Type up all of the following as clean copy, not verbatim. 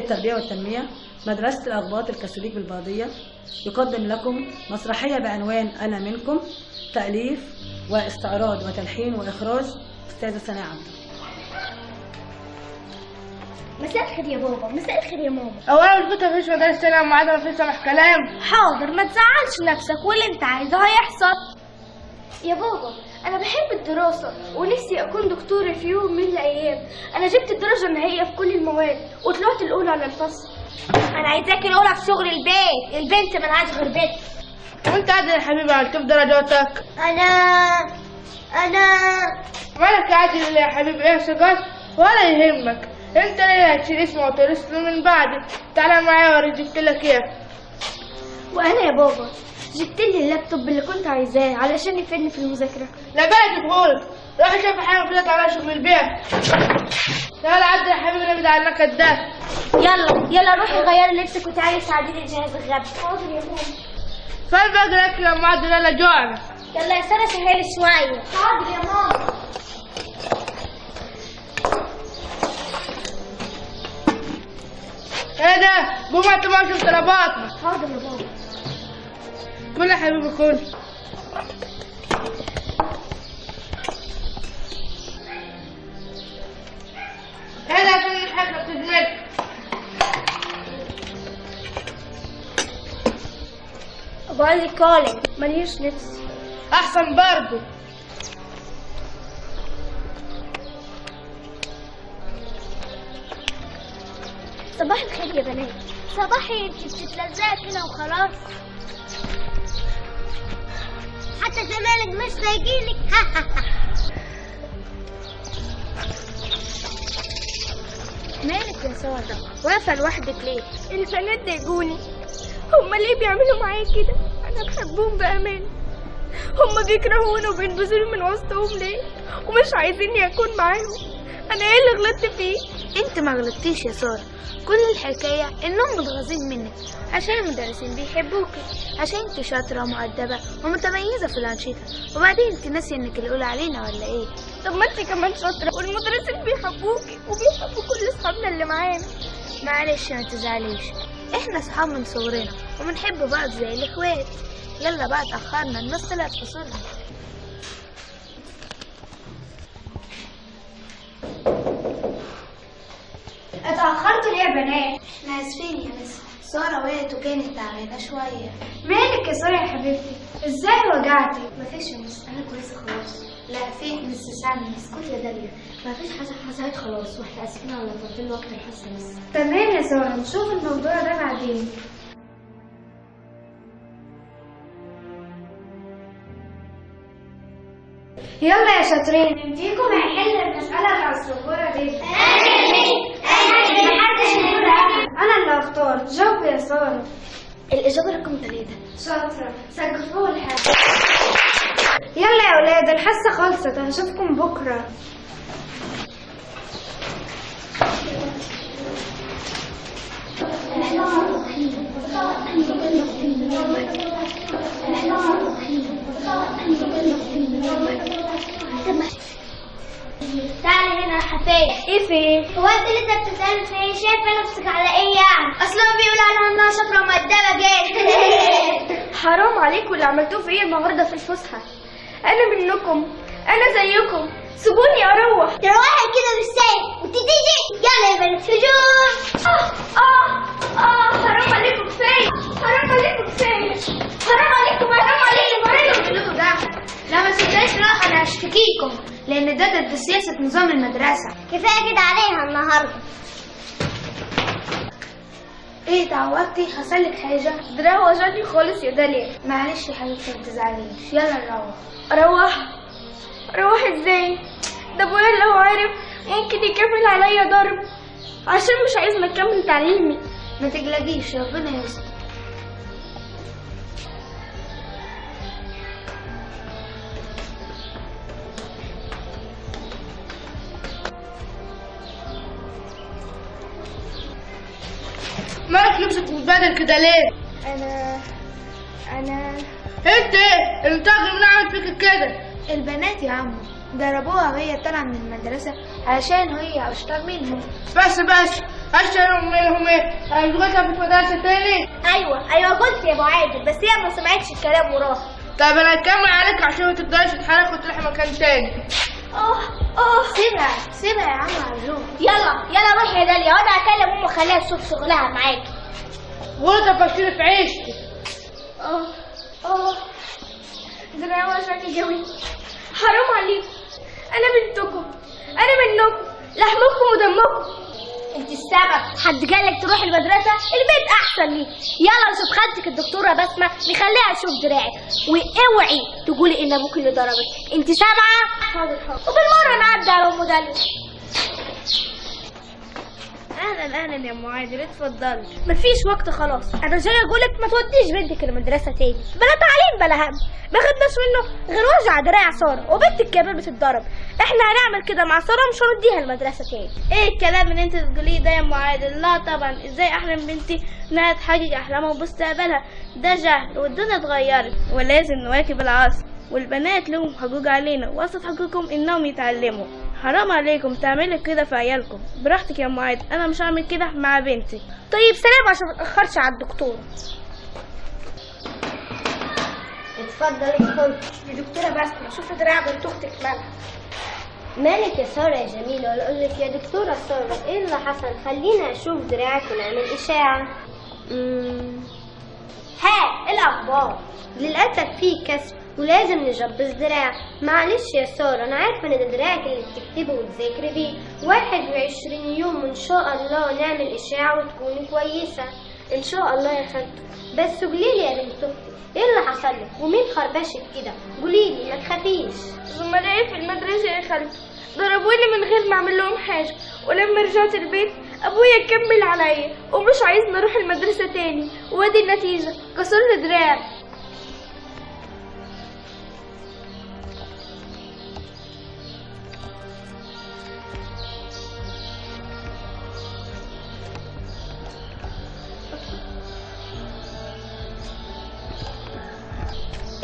للتربية والتنمية مدرسة الأغباط الكاثوليك بالبادية يقدم لكم مسرحية بعنوان أنا منكم، تأليف واستعراض وتلحين وإخراج أستاذة سناء عبده. مساء الخير يا بابا. مساء الخير يا ماما. اولا الفترة مفيش مدارس تانية معادة مفيش سمح كلام. حاضر، ما تزعلش نفسك واللي انت عايزه هيحصل. يا بابا انا بحب الدراسه ونفسي اكون دكتور في يوم من الايام. انا جبت الدرجه النهائيه في كل المواد وطلعت الاولى على الفصل. انا عايزاكي الاولى في شغل البيت، البنت ملهاش غير بيت. وانت عادل يا حبيبي عملت في درجاتك؟ انا مالك يا عادل يا حبيبي؟ ايه سجاد ولا يهمك، انت ليه هتشيل اسمه وترسله من بعدي؟ تعالى معايا وريك جبت لك ايه. وانا يا بابا جبت لي اللابتوب اللي كنت عايزاه علشان يفيدني في المذاكره. لا بقى تقول روح شوف حاجه فلت على شغل البيت. يلا عدل يا حبيبي نبدا على النكد ده. يلا روحي غيري لبسك وتعالي ساعديني نجهز الغدا. حاضر يا ماما. فين بقى الاكل يا معدل؟ يلا جوعنا. يلا يا ساره سهلي شويه. حاضر يا ماما. ايه ده؟ قوم انت ما شفت طلباتنا. حاضر يا بابا. كل يا حبيبي كل. ايه ده عشان الحاجة بتدمك؟ بقول لي كولينج ماليش نفس. احسن برضه. صباح الخير يا بنات. صباحي، انت بتتلزقي كده وخلاص. حتى زمالك مش لاقيلك. مالك يا ساره؟ واقفه لوحدك ليه؟ البنات ضايقوني. هما ليه بيعملوا معايا كده؟ انا بحبهم بامان. هما بيكرهوني وبينبذوني من وسطهم ليه؟ ومش عايزيني اكون معاهم. انا ايه اللي غلطت فيه؟ انت ما غلطتيش يا ساره، كل الحكايه انهم متغاظين منك عشان المدرسين بيحبوكي، عشان انت شاطره ومؤدبه ومتميزه في الانشطه، وبعدين انت ناسيه انك الاولى علينا ولا ايه؟ طب ما انت كمان شاطره والمدرسين بيحبوكي وبيحبوا كل اصحابنا اللي معانا. معلش ما تزعليش، احنا اصحاب من صغرنا وبنحب بعض زي الاخوات. يلا بقى اتاخرنا، الناس طلعت فصولنا. اتأخرتوا ليه يا بنات؟ احنا اسفين يا مس، ساره وقعت وكانت تعبانه شويه. مالك يا ساره يا حبيبتي؟ ازاي وجعتي؟ مفيش يا مس، انا كويسه خلاص. لا في مس سامي. اسكتي يا داليا، مفيش حاجة حصلت خلاص، واحنا اسفين على تطويل وقت الحصة بس. تمام يا ساره، نشوف الموضوع ده بعدين. يلا يا شاطرين، مين فيكم هيحل المسألة اللي على السبورة دي؟ أنا اللي هختار. جاوب يا سارة. الإجابة رقم 3. شاطرة، سجلوا الحاجة. يلا يا ولاد الحصة خلصت، هشوفكم بكرة. تعالي هنا يا حفاية. ايه في؟ هو انت لسه بتسألي في ايه؟ شايفة نفسك على ايه يعني؟ اصلا بيقولوا عليها انها شاطرة ومؤدبة جدا. حرام عليكم اللي عملتوه فيا النهارده في الفسحة. أنا منكم، أنا زيكم، سيبوني أروح. تروحي كده بالسايق وتيجي. يلا يا بنات هجوم. حرام عليكم كفاية، حرام عليكم كفاية، حرام عليكم. كلكم ده لا ما تبداش راحه، انا هشتكيكم لان ده ضد سياسه نظام المدرسه. كفاية كده عليها النهاردة. ايه تعودتي؟ حصلك حاجه؟ دراعي وجعني خالص يا داليا. معلش يا حبيبتي ما تزعليش، يلا نروح. أروح ازاي؟ ده ابويا لو عارف ممكن يكمل عليا ضرب عشان مش عايزني اكمل تعليمي. ما تقلقيش، ربنا يستر. مالك لبسك متبهدل كده ليه؟ انا انت ايه؟ الطاقم اللي عمل فيك كده؟ البنات يا عمو ضربوها وهي طالعه من المدرسه عشان هي اشطر منهم. بس اشهر منهم ايه؟ هيشغلها في مدرسة تاني؟ ايوه قلت يا ابو عادل، بس هي ما سمعتش الكلام وراها. طب انا هكمل عليك عشان ما تقدرش تتحرك وتروح مكان تاني. سيبها يا عم عزوم. يلا روح يا داليا، وانا هكلم امي خليها تشوف شغلها معاكي. غلطة فشل في عيشتي. ده انا وحشاني قوي. حرام عليكم، انا بنتكم، انا منكم، لحمكم ودمكم. انت السبب. حد قالك تروح المدرسه؟ البيت احسن ليك. يلا نشوف خالتك الدكتوره بسمه نخليها تشوف دراعك، واوعي تقولي ان ابوك اللي ضربك. انت سامعه؟ حاضر. وبالمره نعدي على ام داليا. اهلا يا ام عادل، اتفضلي. مفيش وقت خلاص، انا جاي اقولك ما توديش بنتك المدرسه تاني، بلا تعليم بلا هم، ما خدناش منه غير وجع دراع ساره، وبنتك كمان بتتضرب. احنا هنعمل كده مع ساره، مش هنديها المدرسه تاني. ايه الكلام اللي انت بتقوليه ده يا ام عادل؟ لا طبعا، ازاي احلم بنتي انها تحقق احلامها ومستقبلها؟ ده جهل، والدنيا اتغيرت ولازم نواكب العصر، والبنات لهم حقوق علينا، وابسط حقوقهم انهم يتعلموا. حرام عليكم تعملوا كده في عيالكم. براحتك يا ام عادل، انا مش هعمل كده مع بنتي. طيب سلام عشان ما تاخرش على الدكتور. اتفضل. دي دكتوره بسمه، شوفي دراع بنت اختك مالك يا سارة يا جميلة؟ ولا اقول لك يا دكتورة سارة ايه اللي حصل؟ خلينا اشوف دراعك ونعمل اشاعة. ايه الاخبار؟ للاسف فيه كسر ولازم نجبس دراع. معلش يا سارة، انا عارفة ان ده دراعك اللي بتكتبه وتذاكري بيه. 21 يوم وان شاء الله نعمل اشاعة وتكوني كويسة ان شاء الله يا خالته. بس قوليلي يا بنت اختي، ايه اللي حصل لك ومين خربشك كده؟ قوليلي ما تخافيش. زملائي في المدرسه يا خالته ضربوني من غير ما اعمل لهم حاجه، ولما رجعت البيت ابويا كمل عليا ومش عايزني اروح المدرسه تاني، وادي النتيجه كسر لي دراعي.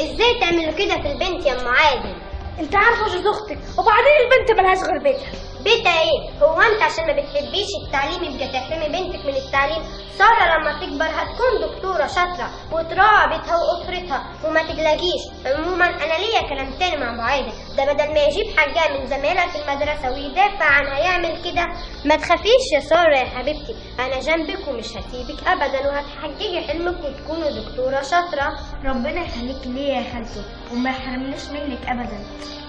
ازاي تعملوا كده في البنت يا ام عادل؟ انت عارفه جوز اختك، وبعدين البنت ملهاش غير بيتها. بيتها ايه؟ هو انت عشان ما بتحبيش التعليم يبقى تحرمي بنتك من التعليم؟ ساره لما تكبر هتكون دكتوره شاطره وتراعي بيتها واسرتها وما تقلقيش. عموما انا ليا كلام تاني مع ابو عادل ده، بدل ما يجيب حاجه من زمايلها في المدرسه ويدافع عنها يعمل كده. ما تخافيش يا ساره يا حبيبتي، انا جنبك ومش هسيبك ابدا، وهتحققي حلمك وتكوني دكتوره شاطره. ربنا يخليك ليا يا خالته وما يحرمناش منك ابدا.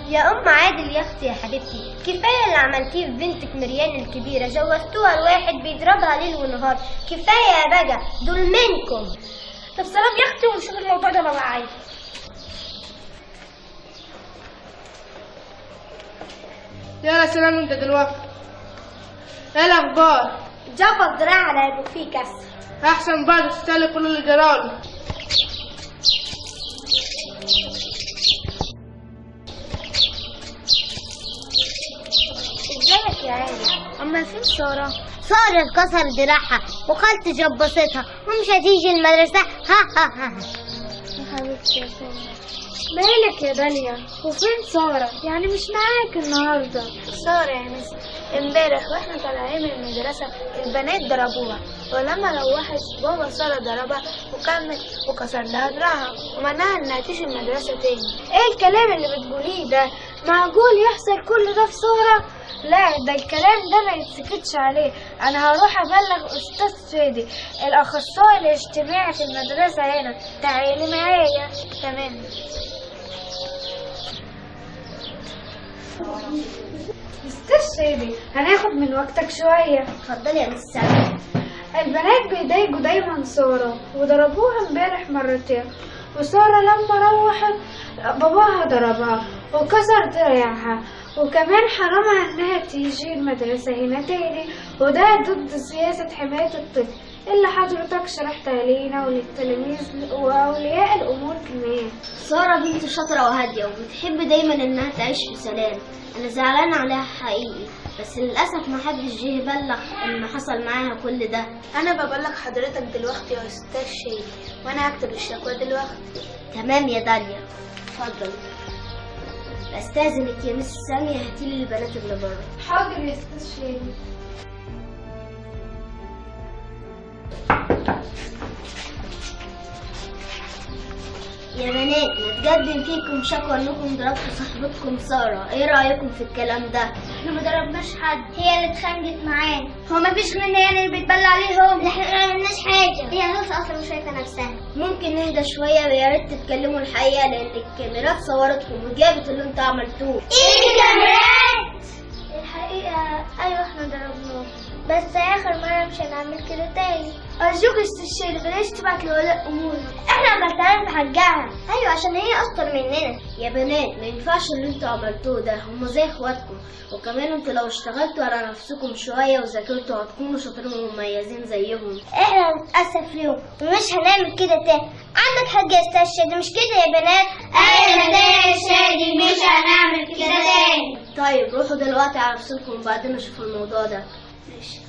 يا ام عادل يا اختي يا حبيبتي، كفايه اللي عملتيه في بنتك مريان الكبيره، جوزتوها لواحد بيضربها ليل ونهار. كفايه يا بقى، دول منكم. طب سلام يا اختي، ونشوف الموضوع ده معايا. يلا سلام انت دلوقتي. ايه الاخبار؟ جبر دراع على انه فيه كسر. احسن بعد تستاهل كل اللي جرالي. ازيك يا عيني؟ اما فين ساره؟ ساره اتكسر دراعها وخالتي جبستها ومش هتيجي المدرسه. ها يا حبيبتي يا ساره. مالك يا داليا؟ وفين ساره؟ يعني مش معاك النهارده؟ ساره يا مس، امبارح واحنا طالعين من المدرسه البنات ضربوها، ولما روحت بابا ساره ضربها وكسر لها دراعها ومنعها انها تيجي المدرسه تاني. ايه الكلام اللي بتقوليه ده؟ معقول يحصل كل ده في ساره؟ لا، ده الكلام ده ما يتسكتش عليه. انا هروح ابلغ استاذ فادي الاخصائي الاجتماعي في المدرسه هنا. تعالي معايا. تمام. استاذ فادي، هناخد من وقتك شويه. اتفضلي يا مس ساره. البنات بيضايقوا دايما ساره وضربوها امبارح مرتين، وساره لما روحت باباها ضربها وكسر دراعها، وكمان حرمها انها تيجي المدرسة هنا تاني، وده ضد سياسة حماية الطفل اللي حضرتك شرحتها لينا وللتلاميذ واولياء الامور كمان. ساره بنت شاطره وهاديه وبتحب دايما انها تعيش في سلام. انا زعلانه عليها حقيقي، بس للاسف ما حدش جه يبلغ ان حصل معاها كل ده. انا ببلغ حضرتك دلوقتي يا استاذ شيري، وانا هكتب الشكوى دلوقتي. تمام يا داليا، اتفضل. استاذنك يا مس ساميه، هاتيلي البنات اللي بره. حاضر يا استاذ شيري. يا بنات نتقدم فيكم شكوى انكم ضربتوا صاحبتكم سارة، ايه رأيكم في الكلام ده؟ احنا ما ضربناش حد، هي اللي اتخانقت معانا. هو ما فيش غيرنا يعني اللي بيتبلى عليهم؟ احنا ما عملناش حاجة، هي نوسة اصلا مش شايفة نفسها. ممكن نهدى شوية ويا ريت تتكلموا الحقيقة لان الكاميرات صورتكم وجابت اللي انتوا عملتوه. ايه الكاميرات؟ الحقيقة ايوه احنا ضربناهم، بس اخر مرة مش هنعمل كده تاني. ارجوك استشير بلاش تبعت لولاء امورك، احنا غلطانين في حقها. ايوه عشان هي اكتر مننا. يا بنات ما ينفعش اللي انتوا عملتوه ده، هم زي اخواتكم، وكمان انتوا لو اشتغلتوا على نفسكم شوية وذاكرتوا هتكونوا شاطرين ومميزين زيهم. احنا هنتأسف ليهم ومش هنعمل كده تاني. عندك حاجة يا استاذ شادي مش كده يا بنات؟ ايوه يا شادي مش هنعمل كده تاني. طيب روحوا دلوقتي على نفسكم وبعدين نشوف الموضوع ده. ماشي.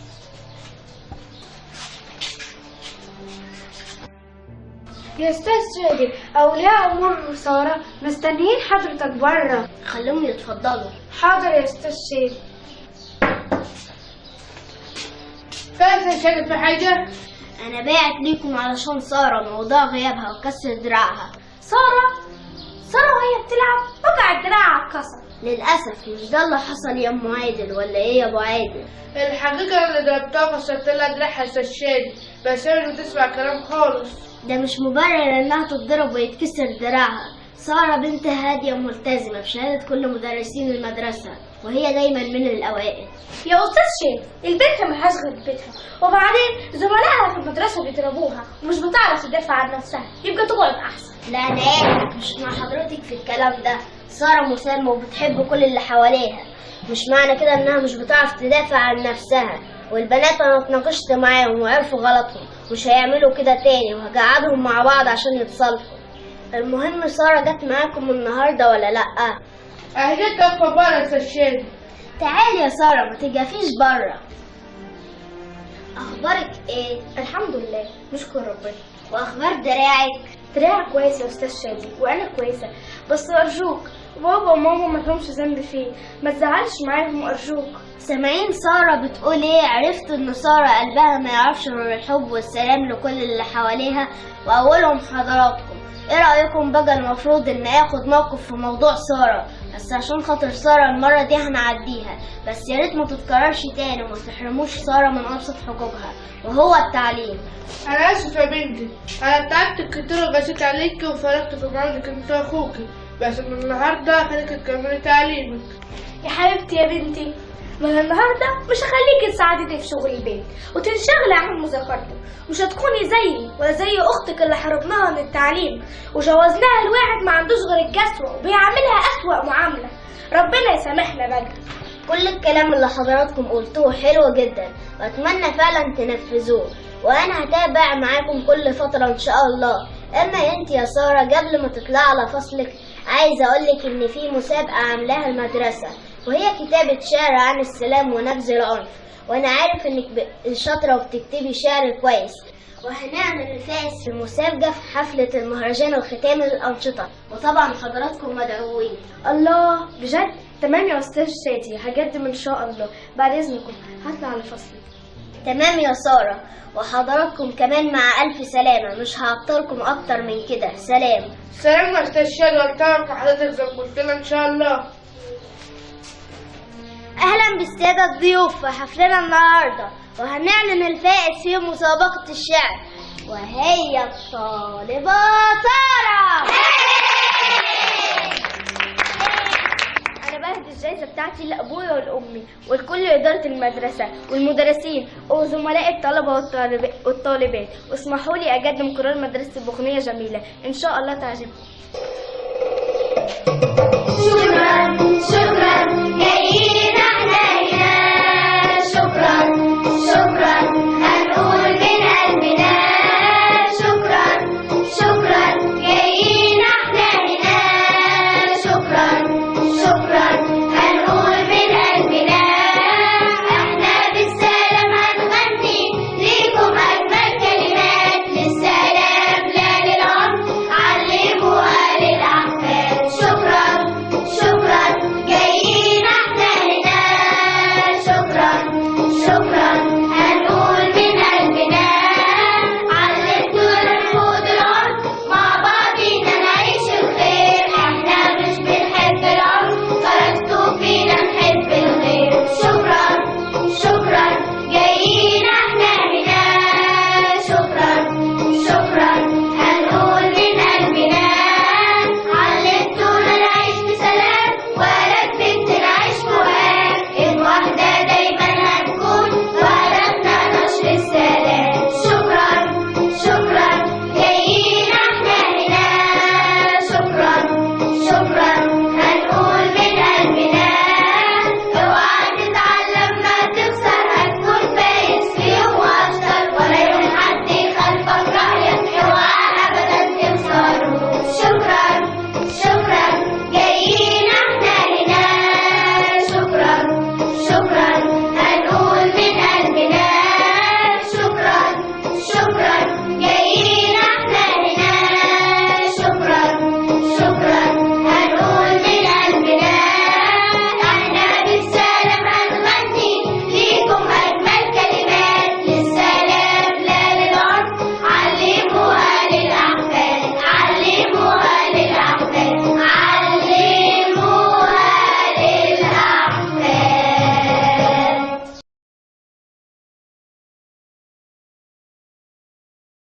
يا استاذ شادي، اولياء امور ساره مستنيين حضرتك بره. خليهم يتفضلوا. حاضر يا استاذ شادي. فاكر شادي في حاجة؟ انا باعت ليكم علشان سارة موضوع غيابها وكسر دراعها. ساره وهي بتلعب وقعت دراعها اتكسر. للاسف مش ده اللي حصل يا ام عادل، ولا ايه يا ابو عادل؟ الحقيقة اللي ضربتها كسرت لها دراعها يا استاذ شادي، بس هي مش بتسمع كلام خالص. ده مش مبرر انها تتضرب ويتكسر دراعها. سارة بنت هادية وملتزمة بشهادة كل مدرسين المدرسة، وهي دايما من الأوائل. يا استاذ شادي، البنت ملهاش غير بيتها، وبعدين زملائها في المدرسه بيضربوها ومش بتعرف تدافع عن نفسها، يبقى تقعد احسن. لا أنا مش مع حضرتك في الكلام ده. سارة مسالمة وبتحب كل اللي حواليها، مش معنى كده انها مش بتعرف تدافع عن نفسها. والبنات انا اتناقشت معاهم وعرفوا غلطهم، مش هيعملوا كده تاني، وهقعدهم مع بعض عشان يتصالحوا. المهم سارة جت معاكم النهارده ولا لأ؟ اهي جت واقفة بره يا استاذ شادي. تعالي يا سارة ما تجافيش بره. اخبارك ايه؟ الحمد لله نشكر ربنا. واخبار دراعك؟ دراعك كويس يا استاذ شادي وانا كويسه، بس ارجوك بابا وماما ما لهمش ذنب فيه، ما تزعلش معاهم ارجوك. سامعين سارة بتقول ايه؟ عرفت ان سارة قلبها ما يعرفش غير الحب والسلام لكل اللي حواليها، واولهم حضراتكم. ايه رأيكم بقى؟ المفروض ان اخد موقف في موضوع سارة، بس عشان خاطر سارة المرة دي هنعديها، بس يا ريت ما تتكررش تاني وما تحرموش سارة من ابسط حقوقها وهو التعليم. انا اسف يا بنتي، انا تعبت كتير وقسيت عليكي وفرقت في معاملك انت واخوكي، بس من النهارده خليك تكملي تعليمك. يا حبيبتي يا بنتي، من النهارده مش هخليكي تساعديني في شغل البيت وتنشغلي عن مذاكرتك، مش هتكوني زيي ولا زي اختك اللي حرمناها من التعليم وجوزناها لواحد ما عندوش غير الجسوة وبيعاملها اسوأ معامله. ربنا يسامحنا بقى. كل الكلام اللي حضراتكم قلتوه حلو جدا، واتمنى فعلا تنفذوه، وانا هتابع معاكم كل فترة ان شاء الله. اما انت يا سارة قبل ما تطلع على فصلك عايزة اقولك ان في مسابقة عاملاها المدرسة، وهي كتابة شعر عن السلام ونبذ العنف، وانا عارف انك شاطرة وبتكتبي شعر كويس، وهنعمل الفائز في المسابقة في حفلة المهرجان وختام الأنشطة، وطبعا حضراتكم مدعوين. الله بجد؟ تمام يا استاذ شادي، هقدم ان شاء الله. بعد اذنكم هطلع على فصلي. تمام يا سارة، وحضراتكم كمان مع ألف سلامة، مش هعطلكم أكتر من كده. سلام. سلام يا استاذ شادي، واتابع حضرتك زي ما قلت لنا ان شاء الله. أهلا بالسادة الضيوف في حفلنا النهاردة، وهنعلن الفائز في مسابقة الشعر، وهي الطالبة سارة. أنا بهدي الجايزة بتاعتي لأبويا ولأمي ولكل إدارة المدرسة والمدرسين وزملاء الطلبة والطالبات، واسمحوا لي أقدم قرار مدرسة البخنية جميلة، إن شاء الله تعجبكم.